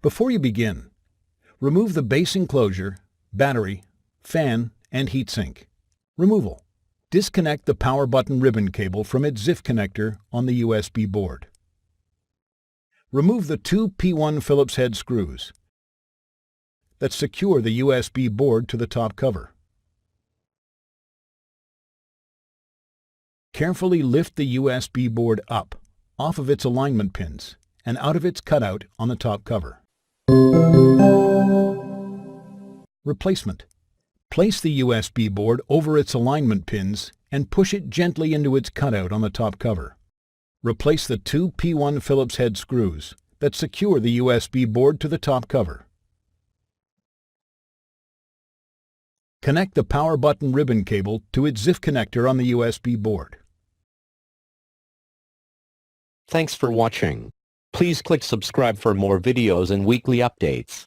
Before you begin, remove the base enclosure, battery, fan, and heatsink. Removal. Disconnect the power button ribbon cable from its ZIF connector on the USB board. Remove the two P1 Phillips head screws that secure the USB board to the top cover. Carefully lift the USB board up, off of its alignment pins, and out of its cutout on the top cover. Replacement. Place the USB board over its alignment pins and push it gently into its cutout on the top cover. Replace the two P1 Phillips head screws that secure the USB board to the top cover. Connect the power button ribbon cable to its ZIF connector on the USB board. Thanks for watching. Please click subscribe for more videos and weekly updates.